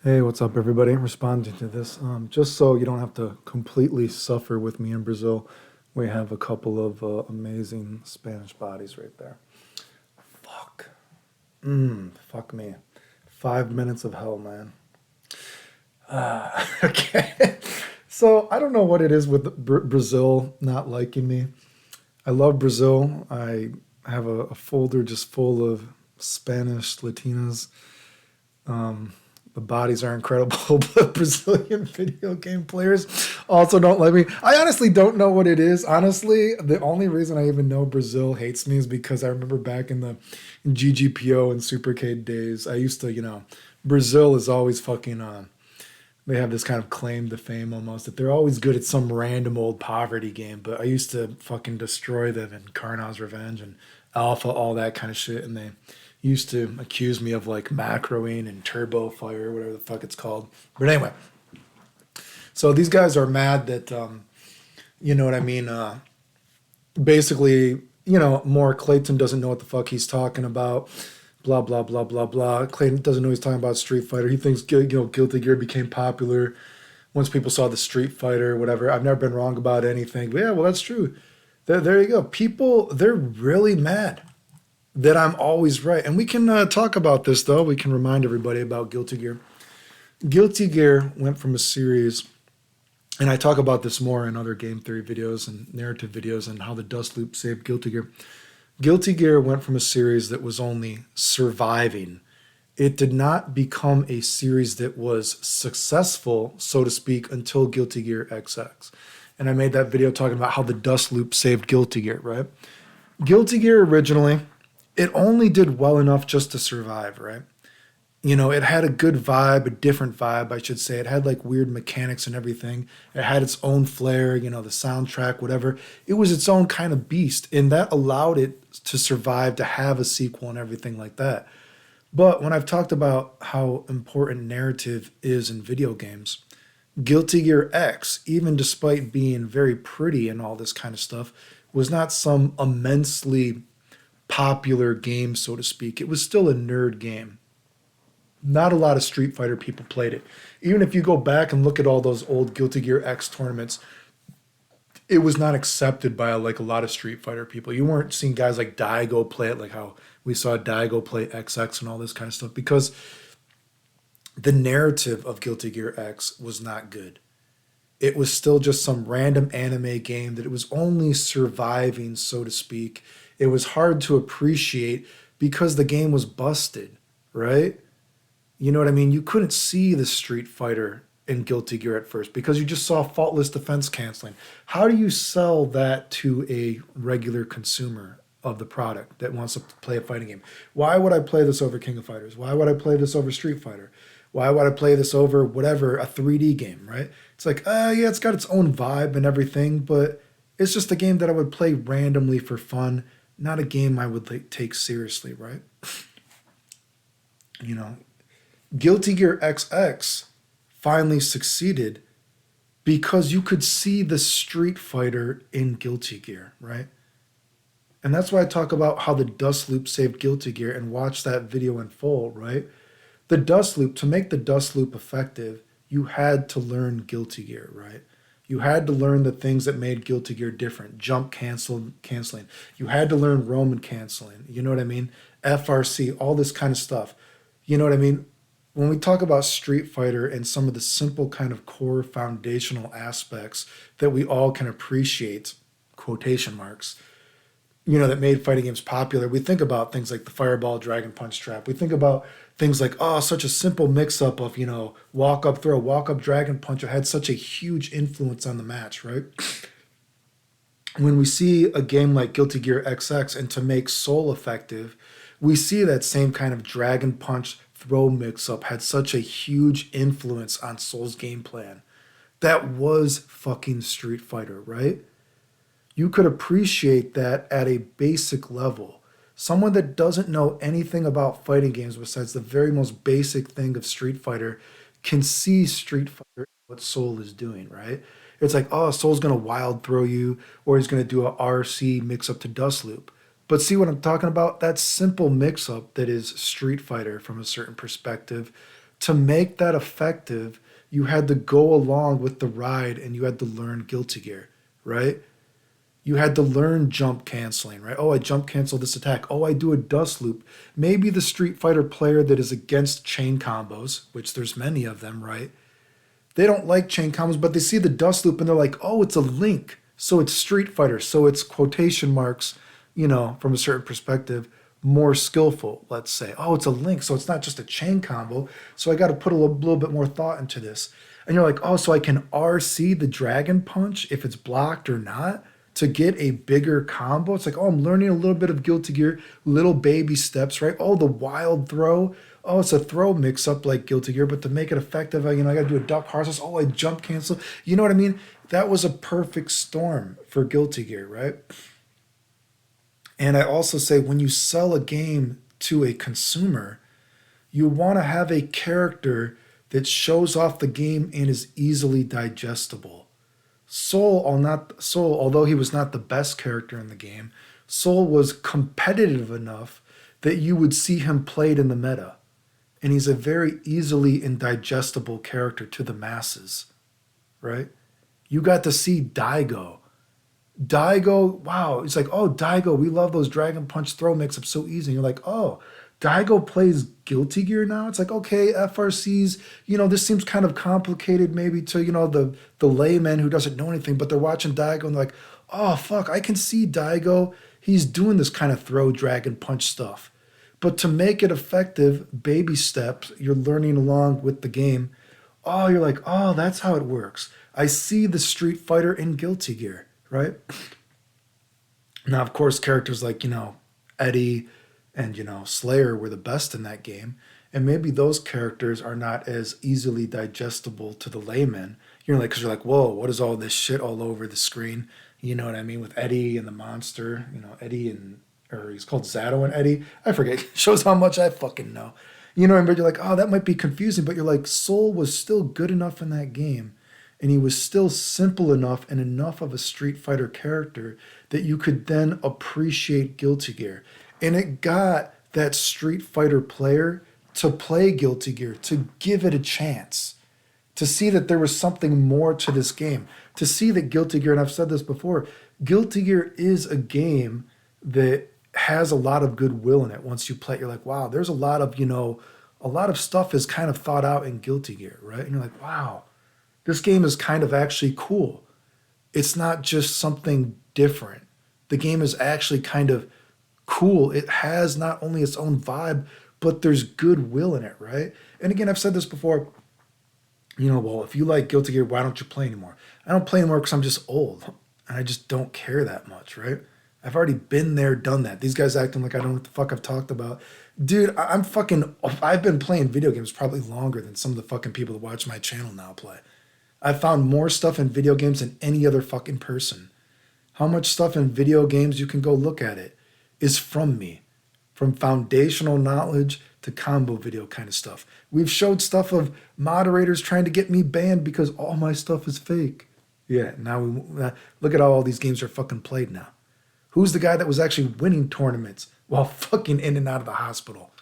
Hey, what's up, everybody? Responding to this, just so you don't have to completely suffer with me in Brazil, we have a couple of amazing Spanish bodies right there. Fuck. Fuck me. 5 minutes of hell, man. Okay. So I don't know what it is with Brazil not liking me. I love Brazil. I have a folder just full of Spanish Latinas. Um, the bodies are incredible, but Brazilian video game players also don't like me. I honestly don't know what it is. Honestly, the only reason I even know Brazil hates me is because I remember back in the GGPO and Supercade days, I used to, Brazil is always fucking on. They have this kind of claim to fame almost that they're always good at some random old poverty game. But I used to fucking destroy them in Karnav's Revenge and Alpha, all that kind of shit. And they used to accuse me of like macroing and turbo fire, whatever the fuck it's called. But anyway, so these guys are mad that, you know what I mean? Basically, more Clayton doesn't know what the fuck he's talking about. Blah blah blah blah blah. Clayton doesn't know he's talking about Street Fighter. He thinks Guilty Gear became popular once people saw the Street Fighter, whatever. I've never been wrong about anything. But yeah, well, that's true. There you go. People, they're really mad that I'm always right. And we can talk about this, though. We can remind everybody about Guilty Gear. Guilty Gear went from a series, and I talk about this more in other game theory videos and narrative videos and how the dust loop saved Guilty Gear. Guilty Gear went from a series that was only surviving. It did not become a series that was successful, so to speak, until Guilty Gear XX. And I made that video talking about how the dust loop saved Guilty Gear, right? Guilty Gear originally, it only did well enough just to survive, right? It had a good vibe, a different vibe, I should say. It had like weird mechanics and everything. It had its own flair, the soundtrack, whatever. It was its own kind of beast, and that allowed it to survive, to have a sequel and everything like that. But when I've talked about how important narrative is in video games, Guilty Gear X, even despite being very pretty and all this kind of stuff, was not some immensely popular game, so to speak. It was still a nerd game. Not a lot of Street Fighter people played it. Even if you go back and look at all those old Guilty Gear X tournaments, it was not accepted by like a lot of Street Fighter people. You weren't seeing guys like Daigo play it, like how we saw Daigo play XX and all this kind of stuff, because the narrative of Guilty Gear X was not good. It was still just some random anime game that it was only surviving, so to speak. It was hard to appreciate because the game was busted, right? You know what I mean? You couldn't see the Street Fighter in Guilty Gear at first because you just saw faultless defense canceling. How do you sell that to a regular consumer of the product that wants to play a fighting game? Why would I play this over King of Fighters? Why would I play this over Street Fighter? Why would I play this over whatever, a 3D game, right? It's like, yeah, it's got its own vibe and everything, but it's just a game that I would play randomly for fun, not a game I would like, take seriously, right? You know, Guilty Gear XX finally succeeded because you could see the Street Fighter in Guilty Gear, right? And that's why I talk about how the dust loop saved Guilty Gear and watch that video in full, right? The dust loop, to make the dust loop effective, you had to learn Guilty Gear, right? You had to learn the things that made Guilty Gear different. Canceling. You had to learn Roman canceling. You know what I mean? FRC, all this kind of stuff. You know what I mean? When we talk about Street Fighter and some of the simple kind of core foundational aspects that we all can appreciate, quotation marks, that made fighting games popular, we think about things like the Fireball Dragon Punch Trap. We think about things like, oh, such a simple mix up of, walk up throw, walk up Dragon Punch. It had such a huge influence on the match, right? When we see a game like Guilty Gear XX and to make Soul effective, we see that same kind of Dragon Punch throw mix up had such a huge influence on Soul's game plan. That was fucking Street Fighter, right? You could appreciate that at a basic level. Someone that doesn't know anything about fighting games besides the very most basic thing of Street Fighter can see Street Fighter, what Soul is doing, right? It's like, oh, Soul's gonna wild throw you, or he's gonna do a RC mix up to Dust Loop. But see what I'm talking about? That simple mix up that is Street Fighter from a certain perspective To make that effective, you had to go along with the ride and you had to learn Guilty Gear, right? You had to learn jump canceling, right? Oh, I jump cancel this attack. Oh, I do a dust loop. Maybe the Street Fighter player that is against chain combos, which there's many of them, right? They don't like chain combos, but they see the dust loop and they're like, oh, it's a link. So it's Street Fighter. So it's quotation marks, from a certain perspective, more skillful, let's say. Oh, it's a link. So it's not just a chain combo. So I got to put a little bit more thought into this. And you're like, oh, so I can RC the dragon punch if it's blocked or not to get a bigger combo. It's like, oh, I'm learning a little bit of Guilty Gear, little baby steps, right? Oh, the wild throw. Oh, it's a throw mix up like Guilty Gear, but to make it effective, I got to do a duck harness. Oh, I jump cancel. You know what I mean? That was a perfect storm for Guilty Gear, right? And I also say when you sell a game to a consumer, you want to have a character that shows off the game and is easily digestible. Soul, although he was not the best character in the game, Soul was competitive enough that you would see him played in the meta. And he's a very easily indigestible character to the masses, right? You got to see Daigo. Daigo, wow. It's like, oh, Daigo, we love those Dragon Punch throw mix-ups so easy. And you're like, oh, Daigo plays Guilty Gear now? It's like, okay, FRCs, this seems kind of complicated maybe to, the layman who doesn't know anything, but they're watching Daigo and they're like, oh, fuck, I can see Daigo. He's doing this kind of throw Dragon Punch stuff. But to make it effective, baby steps, you're learning along with the game. Oh, you're like, oh, that's how it works. I see the Street Fighter in Guilty Gear, right? Now, of course, characters like, Eddie and, Slayer were the best in that game. And maybe those characters are not as easily digestible to the layman. Because you're like, whoa, what is all this shit all over the screen? You know what I mean? With Eddie and the monster, Eddie or he's called Zato and Eddie. I forget. Shows how much I fucking know. But you're like, oh, that might be confusing. But you're like, Soul was still good enough in that game. And he was still simple enough and enough of a Street Fighter character that you could then appreciate Guilty Gear. And it got that Street Fighter player to play Guilty Gear, to give it a chance, to see that there was something more to this game, to see that Guilty Gear, and I've said this before, Guilty Gear is a game that has a lot of goodwill in it. Once you play it, you're like, wow, there's a lot of stuff is kind of thought out in Guilty Gear, right? And you're like, wow, this game is kind of actually cool. It's not just something different. The game is actually kind of cool. It has not only its own vibe, but there's goodwill in it, right? And again, I've said this before, well, if you like Guilty Gear, why don't you play anymore? I don't play anymore because I'm just old and I just don't care that much, right? I've already been there, done that. These guys acting like I don't know what the fuck I've talked about. Dude, I've been playing video games probably longer than some of the fucking people that watch my channel now play. I've found more stuff in video games than any other fucking person. How much stuff in video games, you can go look at it, is from me. From foundational knowledge to combo video kind of stuff. We've showed stuff of moderators trying to get me banned because all my stuff is fake. Yeah, now look at how all these games are fucking played now. Who's the guy that was actually winning tournaments while fucking in and out of the hospital?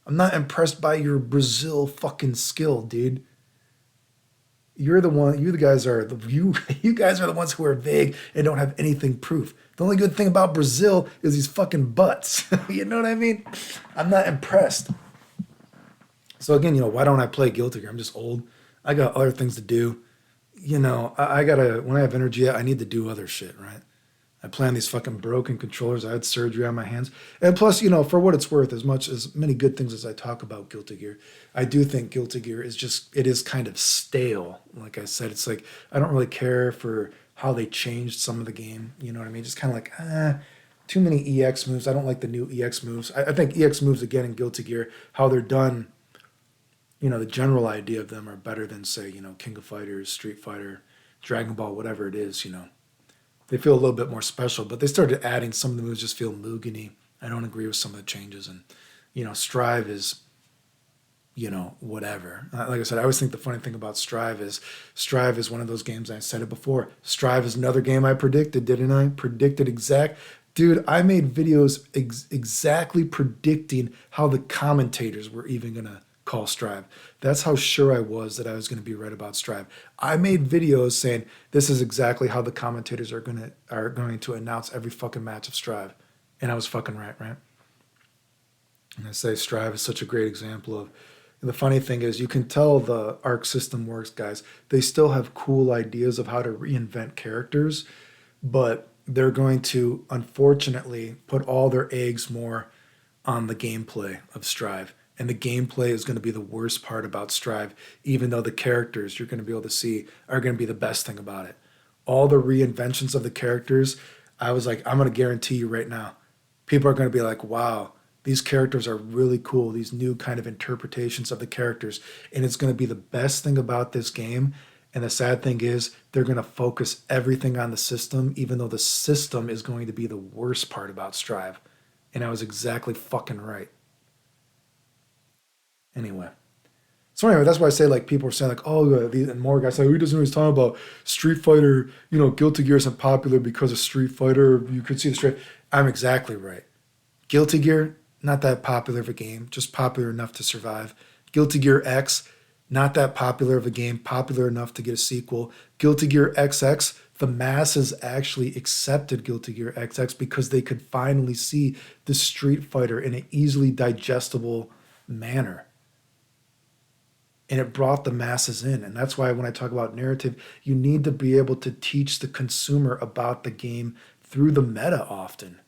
I'm not impressed by your Brazil fucking skill, dude. You guys are the ones who are vague and don't have anything proof. The only good thing about Brazil is these fucking butts. You know what I mean? I'm not impressed. So again, why don't I play Guilty Gear? I'm just old. I got other things to do. I gotta, when I have energy, I need to do other shit, right? I play on these fucking broken controllers. I had surgery on my hands. And plus, for what it's worth, as many good things as I talk about Guilty Gear, I do think Guilty Gear is kind of stale. Like I said, it's like, I don't really care for how they changed some of the game. You know what I mean? Just kind of like, too many EX moves. I don't like the new EX moves. I think EX moves, again, in Guilty Gear, how they're done, the general idea of them are better than, say, King of Fighters, Street Fighter, Dragon Ball, whatever it is, They feel a little bit more special, but they started adding some of the moves just feel Mugen-y. I don't agree with some of the changes. And, Strive is, whatever. Like I said, I always think the funny thing about Strive is one of those games, I said it before. Strive is another game I predicted, didn't I? Dude, I made videos exactly predicting how the commentators were even going to call Strive. That's how sure I was that I was going to be right about Strive. I made videos saying this is exactly how the commentators are going to announce every fucking match of Strive, and I was fucking right, right? And I say Strive is such a great example of. And the funny thing is, you can tell the Arc system works, guys. They still have cool ideas of how to reinvent characters, but they're going to unfortunately put all their eggs more on the gameplay of Strive. And the gameplay is going to be the worst part about Strive, even though the characters you're going to be able to see are going to be the best thing about it. All the reinventions of the characters, I was like, I'm going to guarantee you right now, people are going to be like, wow, these characters are really cool, these new kind of interpretations of the characters. And it's going to be the best thing about this game. And the sad thing is, they're going to focus everything on the system, even though the system is going to be the worst part about Strive. And I was exactly fucking right. Anyway. So anyway, that's why I say like people are saying like, oh, and more guys say, who doesn't know what he's talking about? Street Fighter, Guilty Gear isn't popular because of Street Fighter. You could see the straight. I'm exactly right. Guilty Gear, not that popular of a game, just popular enough to survive. Guilty Gear X, not that popular of a game, popular enough to get a sequel. Guilty Gear XX, the masses actually accepted Guilty Gear XX because they could finally see the Street Fighter in an easily digestible manner. And it brought the masses in. And that's why when I talk about narrative, you need to be able to teach the consumer about the game through the meta often.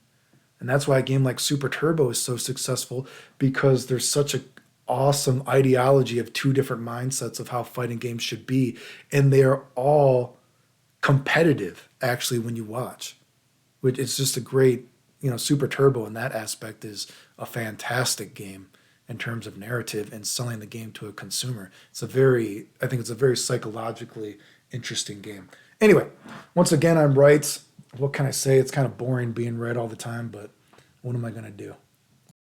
And that's why a game like Super Turbo is so successful, because there's such a awesome ideology of two different mindsets of how fighting games should be. And they are all competitive, actually, when you watch. Which it's just a great, Super Turbo in that aspect is a fantastic game in terms of narrative and selling the game to a consumer. I think it's a very psychologically interesting game. Anyway, once again, I'm right. What can I say? It's kind of boring being right all the time, but what am I going to do?